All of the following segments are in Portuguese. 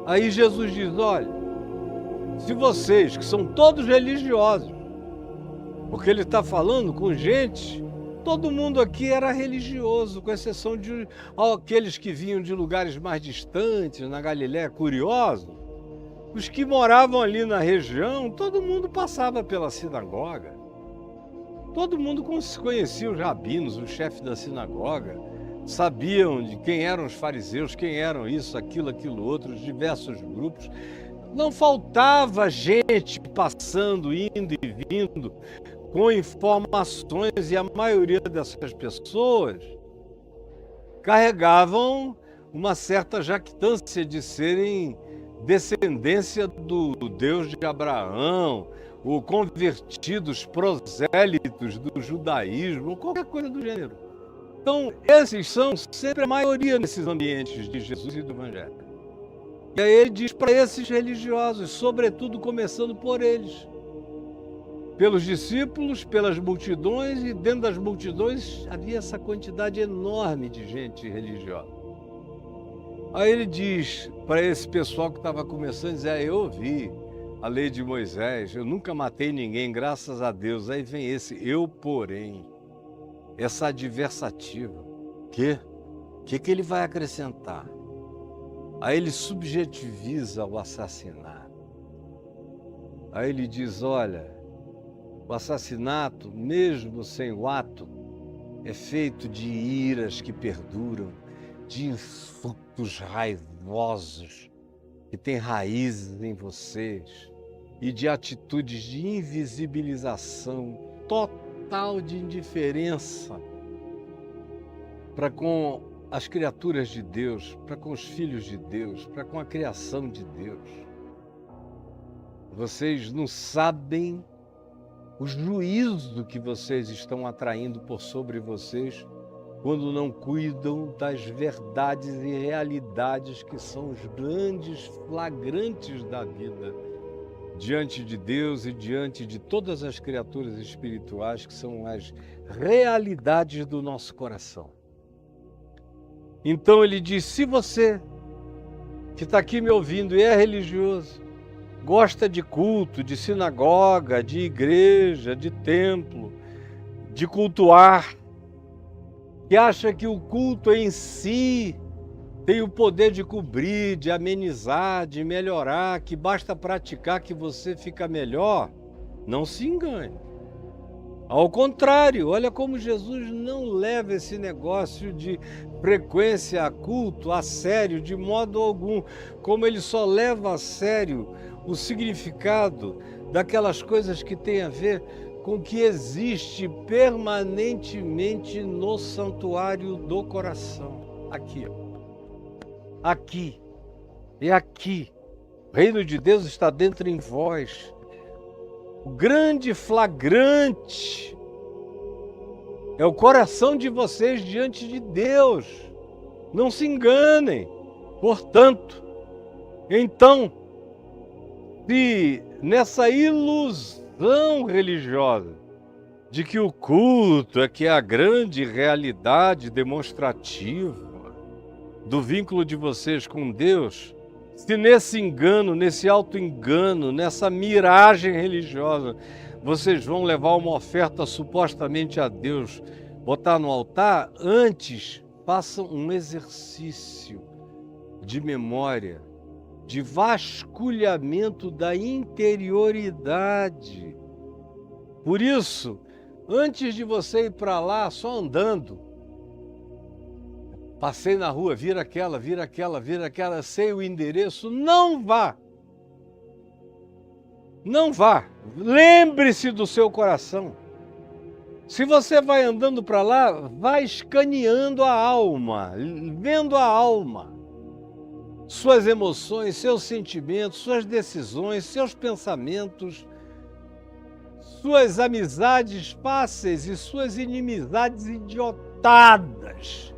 Aí Jesus diz, olha, se vocês, que são todos religiosos, porque ele está falando com gente, todo mundo aqui era religioso, com exceção de aqueles que vinham de lugares mais distantes, na Galiléia, curiosos. Os que moravam ali na região, todo mundo passava pela sinagoga. Todo mundo conhecia os rabinos, o chefe da sinagoga, sabiam de quem eram os fariseus, quem eram isso, aquilo outro, os diversos grupos. Não faltava gente passando, indo e vindo, com informações, e a maioria dessas pessoas carregavam uma certa jactância de serem descendência do Deus de Abraão, ou convertidos prosélitos do judaísmo, qualquer coisa do gênero. Então, esses são sempre a maioria nesses ambientes de Jesus e do Evangelho. E aí ele diz para esses religiosos, sobretudo começando por eles, pelos discípulos, pelas multidões, e dentro das multidões havia essa quantidade enorme de gente religiosa. Aí ele diz para esse pessoal que estava começando, diz, eu ouvi a lei de Moisés, eu nunca matei ninguém, graças a Deus. Aí vem esse, eu porém, essa adversativa. O que ele vai acrescentar? Aí ele subjetiviza o assassinato. Aí ele diz, olha, o assassinato, mesmo sem o ato, é feito de iras que perduram, de insultos raivosos que têm raízes em vocês e de atitudes de invisibilização total, de indiferença para com as criaturas de Deus, para com os filhos de Deus, para com a criação de Deus. Vocês não sabem o juízo que vocês estão atraindo por sobre vocês quando não cuidam das verdades e realidades que são os grandes flagrantes da vida diante de Deus e diante de todas as criaturas espirituais, que são as realidades do nosso coração. Então ele diz, se você que está aqui me ouvindo e é religioso, gosta de culto, de sinagoga, de igreja, de templo, de cultuar, que acha que o culto em si tem o poder de cobrir, de amenizar, de melhorar, que basta praticar que você fica melhor, não se engane. Ao contrário, olha como Jesus não leva esse negócio de frequência a culto a sério de modo algum, como ele só leva a sério o significado daquelas coisas que têm a ver com o que existe permanentemente no santuário do coração. Aqui, ó. Aqui. É aqui. O reino de Deus está dentro em vós. O grande flagrante é o coração de vocês diante de Deus. Não se enganem. Portanto, então, se nessa ilusão religiosa de que o culto é que é a grande realidade demonstrativa do vínculo de vocês com Deus, se nesse engano, nesse auto-engano, nessa miragem religiosa, vocês vão levar uma oferta supostamente a Deus, botar no altar, antes façam um exercício de memória, de vasculhamento da interioridade. Por isso, antes de você ir para lá só andando, passei na rua, vira aquela, sei o endereço, não vá. Não vá. Lembre-se do seu coração. Se você vai andando para lá, vai escaneando a alma, vendo a alma. Suas emoções, seus sentimentos, suas decisões, seus pensamentos, suas amizades fáceis e suas inimizades idiotadas,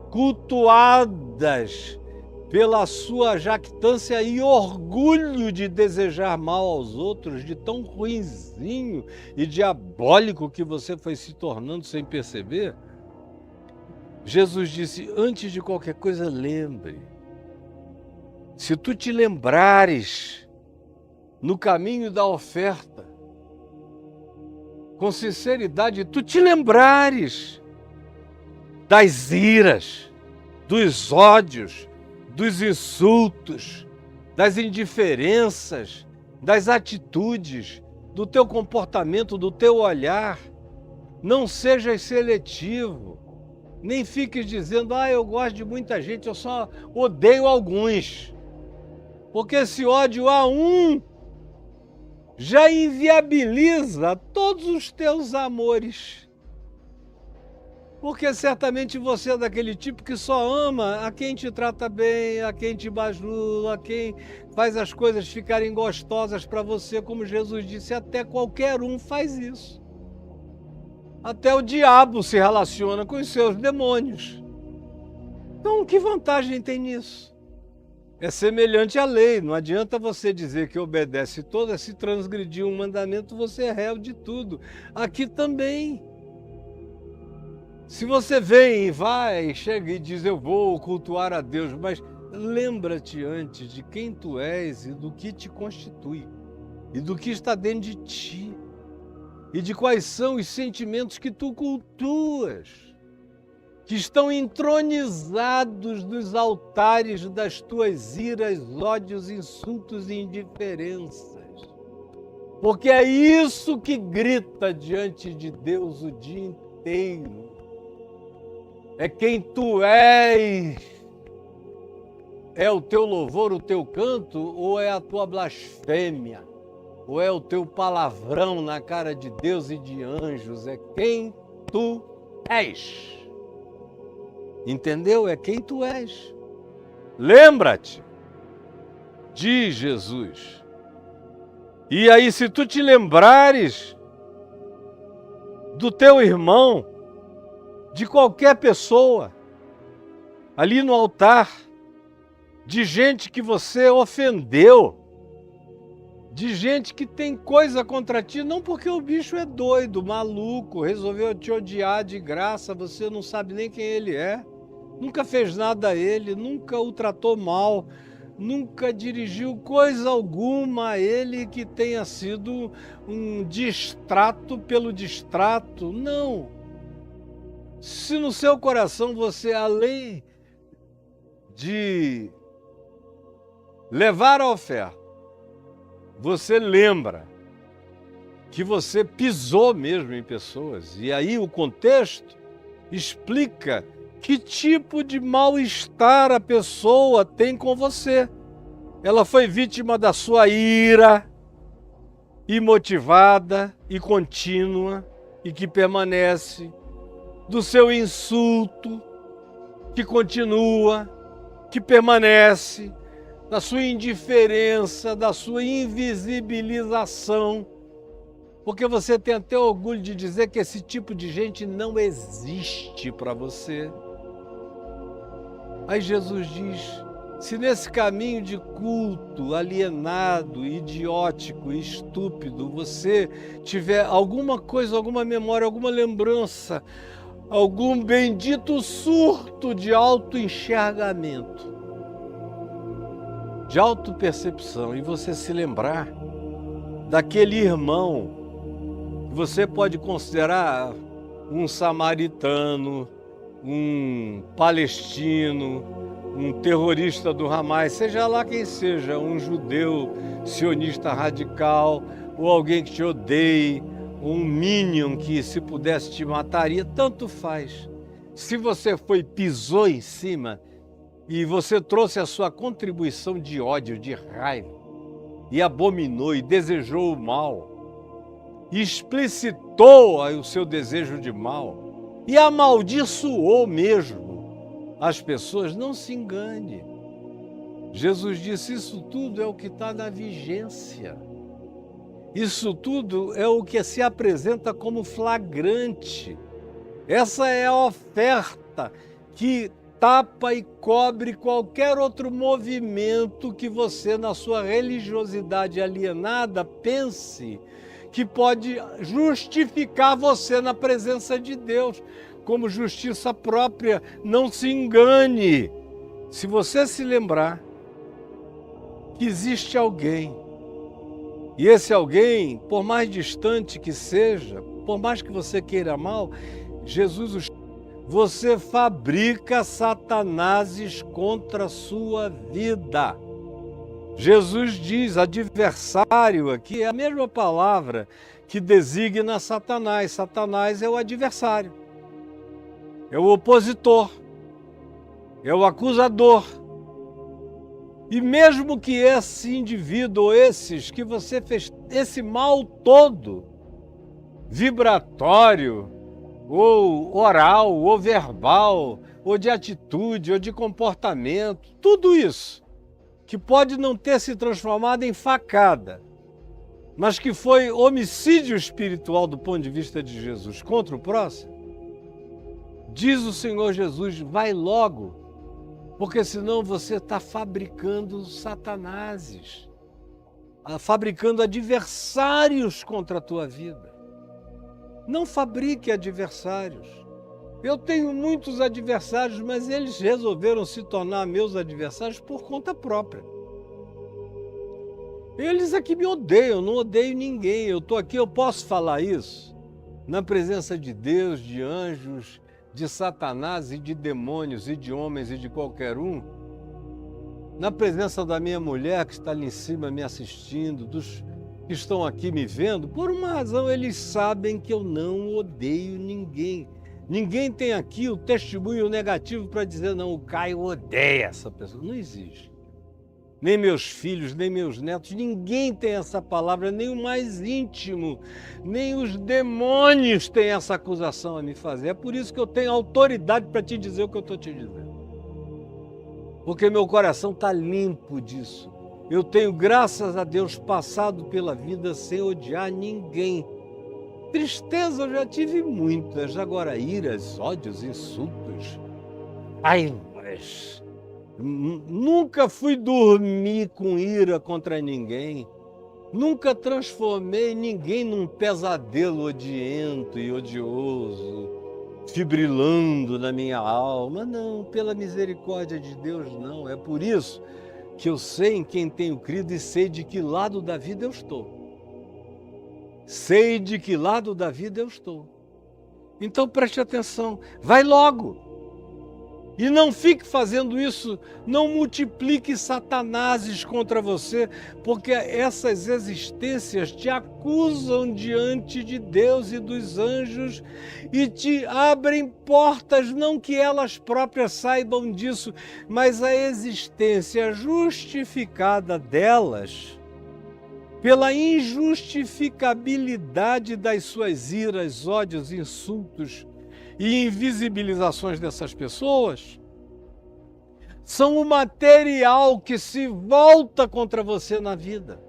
cultuadas pela sua jactância e orgulho de desejar mal aos outros, de tão ruinzinho e diabólico que você foi se tornando sem perceber. Jesus disse, antes de qualquer coisa, lembre se tu te lembrares no caminho da oferta, com sinceridade, tu te lembrares das iras, dos ódios, dos insultos, das indiferenças, das atitudes, do teu comportamento, do teu olhar. Não sejas seletivo, nem fiques dizendo, eu gosto de muita gente, eu só odeio alguns. Porque esse ódio a um já inviabiliza todos os teus amores. Porque certamente você é daquele tipo que só ama a quem te trata bem, a quem te bajula, a quem faz as coisas ficarem gostosas para você, como Jesus disse, até qualquer um faz isso. Até o diabo se relaciona com os seus demônios. Então, que vantagem tem nisso? É semelhante à lei, não adianta você dizer que obedece toda, se transgredir um mandamento, você é réu de tudo. Aqui também. Se você vem e vai, chega e diz, eu vou cultuar a Deus, mas lembra-te antes de quem tu és e do que te constitui, e do que está dentro de ti, e de quais são os sentimentos que tu cultuas, que estão entronizados nos altares das tuas iras, ódios, insultos e indiferenças. Porque é isso que grita diante de Deus o dia inteiro. É quem tu és. É o teu louvor, o teu canto, ou é a tua blasfêmia? Ou é o teu palavrão na cara de Deus e de anjos? É quem tu és. Entendeu? É quem tu és. Lembra-te, diz Jesus. E aí, se tu te lembrares do teu irmão, de qualquer pessoa, ali no altar, de gente que você ofendeu, de gente que tem coisa contra ti, não porque o bicho é doido, maluco, resolveu te odiar de graça, você não sabe nem quem ele é, nunca fez nada a ele, nunca o tratou mal, nunca dirigiu coisa alguma a ele que tenha sido um distrato pelo distrato, não. Se no seu coração você, além de levar a oferta, você lembra que você pisou mesmo em pessoas, e aí o contexto explica que tipo de mal-estar a pessoa tem com você. Ela foi vítima da sua ira imotivada e contínua e que permanece, do seu insulto que continua, que permanece, da sua indiferença, da sua invisibilização, porque você tem até orgulho de dizer que esse tipo de gente não existe para você. Aí Jesus diz, se nesse caminho de culto alienado, idiótico e estúpido, você tiver alguma coisa, alguma memória, alguma lembrança, algum bendito surto de autoenxergamento, de autopercepção, e você se lembrar daquele irmão que você pode considerar um samaritano, um palestino, um terrorista do Hamas, seja lá quem seja, um judeu sionista radical, ou alguém que te odeie, um minion que, se pudesse, te mataria, tanto faz. Se você pisou em cima e você trouxe a sua contribuição de ódio, de raiva, e abominou e desejou o mal, e explicitou o seu desejo de mal, e amaldiçoou mesmo as pessoas, não se engane. Jesus disse, isso tudo é o que está na vigência. Isso tudo é o que se apresenta como flagrante. Essa é a oferta que tapa e cobre qualquer outro movimento que você, na sua religiosidade alienada, pense que pode justificar você na presença de Deus, como justiça própria. Não se engane. Se você se lembrar que existe alguém. E esse alguém, por mais distante que seja, por mais que você queira mal, Jesus, você fabrica Satanases contra a sua vida. Jesus diz, adversário aqui é a mesma palavra que designa Satanás. Satanás é o adversário, é o opositor, é o acusador. E mesmo que esse indivíduo, ou esses que você fez, esse mal todo, vibratório, ou oral, ou verbal, ou de atitude, ou de comportamento, tudo isso, que pode não ter se transformado em facada, mas que foi homicídio espiritual do ponto de vista de Jesus contra o próximo, diz o Senhor Jesus, vai logo, porque senão você está fabricando satanases, fabricando adversários contra a tua vida. Não fabrique adversários. Eu tenho muitos adversários, mas eles resolveram se tornar meus adversários por conta própria. Eles é que me odeiam, eu não odeio ninguém. Eu estou aqui, eu posso falar isso na presença de Deus, de anjos, de Satanás e de demônios e de homens e de qualquer um, na presença da minha mulher que está ali em cima me assistindo, dos que estão aqui me vendo, por uma razão eles sabem que eu não odeio ninguém. Ninguém tem aqui o testemunho negativo para dizer, não, o Caio odeia essa pessoa. Não existe. Nem meus filhos, nem meus netos, ninguém tem essa palavra, nem o mais íntimo, nem os demônios têm essa acusação a me fazer. É por isso que eu tenho autoridade para te dizer o que eu estou te dizendo. Porque meu coração está limpo disso. Eu tenho, graças a Deus, passado pela vida sem odiar ninguém. Tristeza eu já tive muitas, agora iras, ódios, insultos, raivas. Nunca fui dormir com ira contra ninguém. Nunca transformei ninguém num pesadelo odiento e odioso, fibrilando na minha alma. Não, pela misericórdia de Deus, não. É por isso que eu sei em quem tenho crido e sei de que lado da vida eu estou. Sei de que lado da vida eu estou. Então preste atenção, vai logo. E não fique fazendo isso, não multiplique satanases contra você, porque essas existências te acusam diante de Deus e dos anjos e te abrem portas, não que elas próprias saibam disso, mas a existência justificada delas, pela injustificabilidade das suas iras, ódios, insultos, e invisibilizações dessas pessoas, são o material que se volta contra você na vida.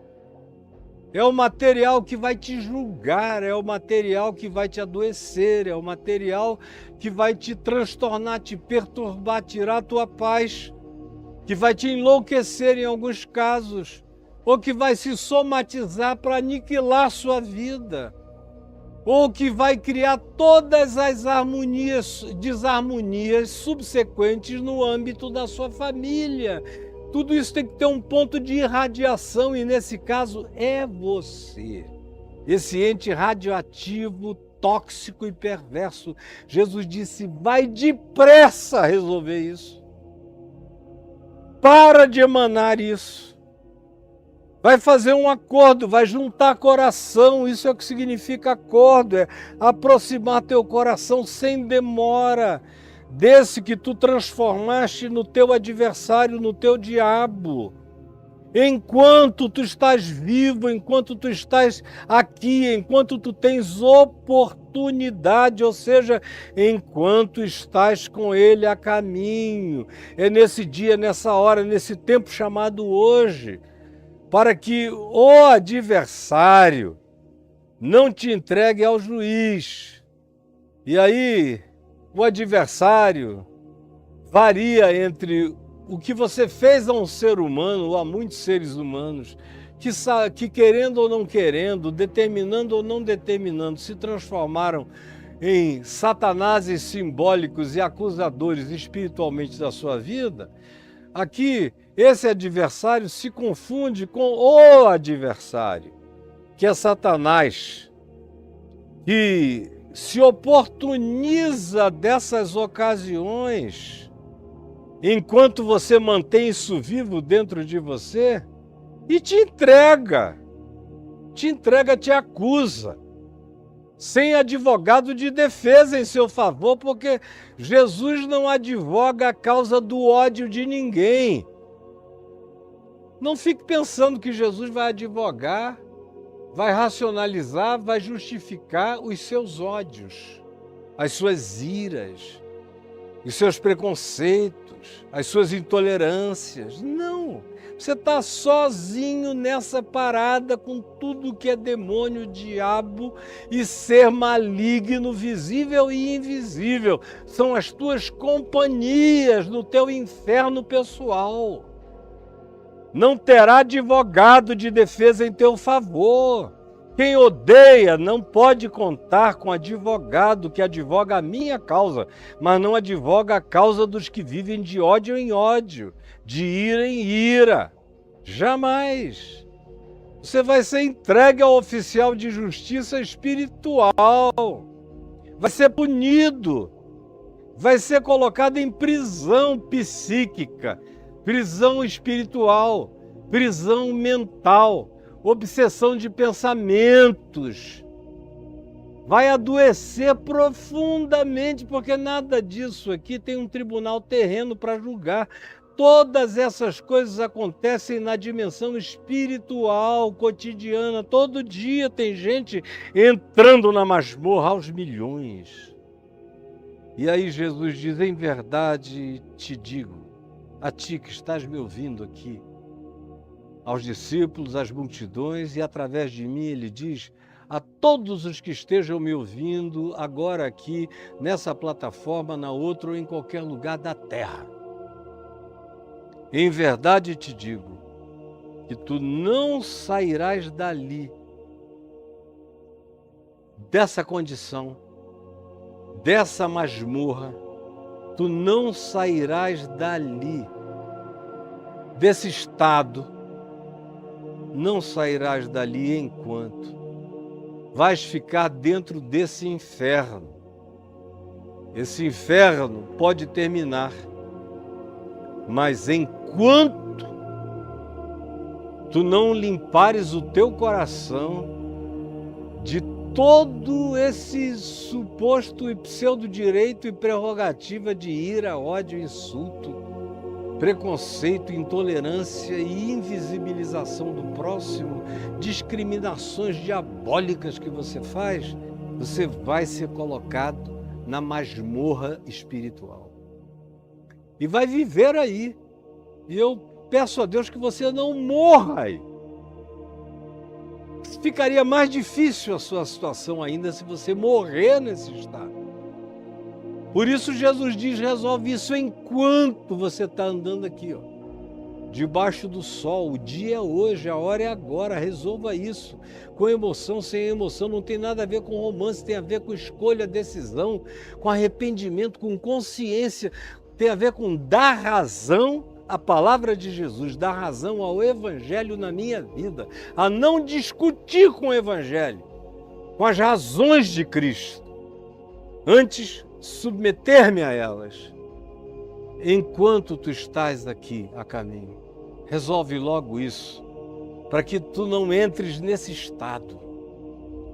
É o material que vai te julgar, é o material que vai te adoecer, é o material que vai te transtornar, te perturbar, tirar a tua paz, que vai te enlouquecer em alguns casos, ou que vai se somatizar para aniquilar a sua vida, ou que vai criar todas as desarmonias subsequentes no âmbito da sua família. Tudo isso tem que ter um ponto de irradiação e, nesse caso, é você. Esse ente radioativo, tóxico e perverso. Jesus disse, vai depressa resolver isso. Para de emanar isso. Vai fazer um acordo, vai juntar coração, isso é o que significa acordo, é aproximar teu coração sem demora, desse que tu transformaste no teu adversário, no teu diabo. Enquanto tu estás vivo, enquanto tu estás aqui, enquanto tu tens oportunidade, ou seja, enquanto estás com ele a caminho, é nesse dia, nessa hora, nesse tempo chamado hoje, para que o adversário não te entregue ao juiz. E aí, o adversário varia entre o que você fez a um ser humano, ou a muitos seres humanos, que querendo ou não querendo, determinando ou não determinando, se transformaram em satanases simbólicos e acusadores espiritualmente da sua vida. Aqui, esse adversário se confunde com o adversário, que é Satanás, que se oportuniza dessas ocasiões, enquanto você mantém isso vivo dentro de você, e te entrega, te acusa, sem advogado de defesa em seu favor, porque Jesus não advoga a causa do ódio de ninguém. Não fique pensando que Jesus vai advogar, vai racionalizar, vai justificar os seus ódios, as suas iras, os seus preconceitos, as suas intolerâncias. Não! Você está sozinho nessa parada com tudo que é demônio, diabo e ser maligno, visível e invisível. São as tuas companhias no teu inferno pessoal. Não terá advogado de defesa em teu favor. Quem odeia não pode contar com advogado que advoga a minha causa, mas não advoga a causa dos que vivem de ódio em ódio, de ira em ira. Jamais. Você vai ser entregue ao oficial de justiça espiritual. Vai ser punido. Vai ser colocado em prisão psíquica, prisão espiritual, prisão mental, obsessão de pensamentos. Vai adoecer profundamente, porque nada disso aqui tem um tribunal terreno para julgar. Todas essas coisas acontecem na dimensão espiritual, cotidiana. Todo dia tem gente entrando na masmorra aos milhões. E aí Jesus diz, em verdade te digo, a ti que estás me ouvindo aqui, aos discípulos, às multidões, e através de mim ele diz a todos os que estejam me ouvindo agora aqui, nessa plataforma, na outra ou em qualquer lugar da terra. Em verdade te digo que tu não sairás dali, dessa condição, dessa masmorra, tu não sairás dali, desse estado, não sairás dali enquanto vais ficar dentro desse inferno. Esse inferno pode terminar, mas enquanto tu não limpares o teu coração de todo esse suposto e pseudo-direito e prerrogativa de ira, ódio, insulto, preconceito, intolerância e invisibilização do próximo, discriminações diabólicas que você faz, você vai ser colocado na masmorra espiritual. E vai viver aí. E eu peço a Deus que você não morra aí. Ficaria mais difícil a sua situação ainda se você morrer nesse estado. Por isso Jesus diz, resolve isso enquanto você está andando aqui, ó, debaixo do sol. O dia é hoje, a hora é agora, resolva isso. Com emoção, sem emoção, não tem nada a ver com romance, tem a ver com escolha, decisão, com arrependimento, com consciência, tem a ver com dar razão à palavra de Jesus, dar razão ao Evangelho na minha vida, a não discutir com o Evangelho, com as razões de Cristo, antes submeter-me a elas. Enquanto tu estás aqui a caminho, resolve logo isso, para que tu não entres nesse estado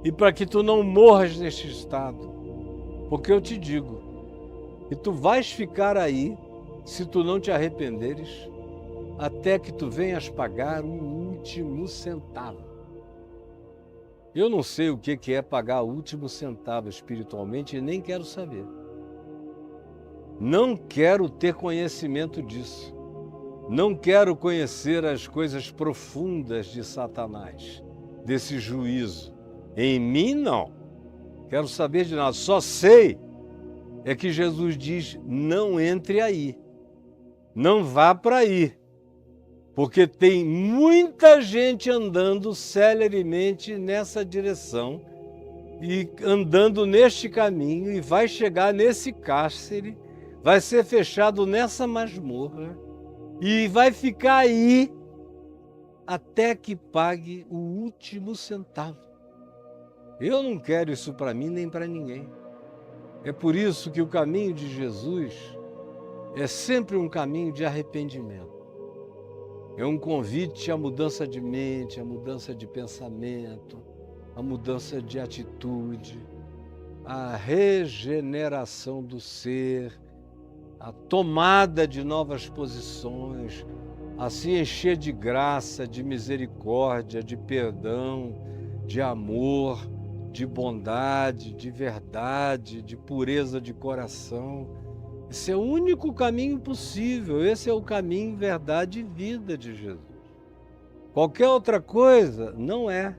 e para que tu não morras nesse estado, porque eu te digo, e tu vais ficar aí, se tu não te arrependeres, até que tu venhas pagar o último centavo. Eu não sei o que é pagar o último centavo espiritualmente e nem quero saber. Não quero ter conhecimento disso. Não quero conhecer as coisas profundas de Satanás, desse juízo. Em mim, não. Quero saber de nada. Só sei é que Jesus diz, não entre aí, não vá para aí, porque tem muita gente andando celeremente nessa direção e andando neste caminho e vai chegar nesse cárcere, vai ser fechado nessa masmorra e vai ficar aí até que pague o último centavo. Eu não quero isso para mim nem para ninguém. É por isso que o caminho de Jesus é sempre um caminho de arrependimento. É um convite à mudança de mente, à mudança de pensamento, à mudança de atitude, à regeneração do ser, à tomada de novas posições, a se encher de graça, de misericórdia, de perdão, de amor, de bondade, de verdade, de pureza de coração. Esse é o único caminho possível, esse é o caminho, verdade e vida de Jesus. Qualquer outra coisa não é.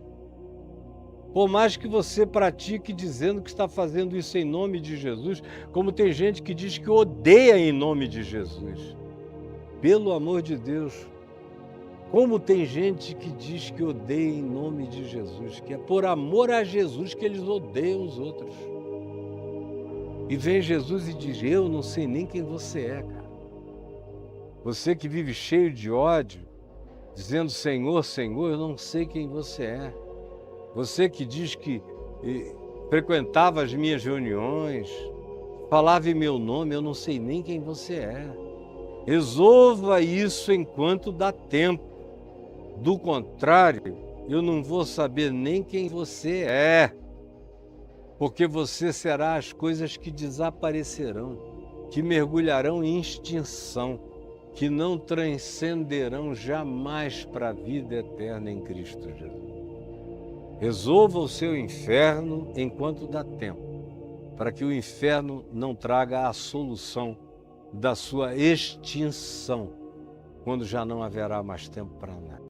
Por mais que você pratique dizendo que está fazendo isso em nome de Jesus, como tem gente que diz que odeia em nome de Jesus. Pelo amor de Deus, como tem gente que diz que odeia em nome de Jesus, que é por amor a Jesus que eles odeiam os outros. E vem Jesus e diz, eu não sei nem quem você é, cara. Você que vive cheio de ódio, dizendo Senhor, Senhor, eu não sei quem você é. Você que diz que frequentava as minhas reuniões, falava em meu nome, eu não sei nem quem você é. Resolva isso enquanto dá tempo. Do contrário, eu não vou saber nem quem você é, porque você será as coisas que desaparecerão, que mergulharão em extinção, que não transcenderão jamais para a vida eterna em Cristo Jesus. Resolva o seu inferno enquanto dá tempo, para que o inferno não traga a solução da sua extinção, quando já não haverá mais tempo para nada.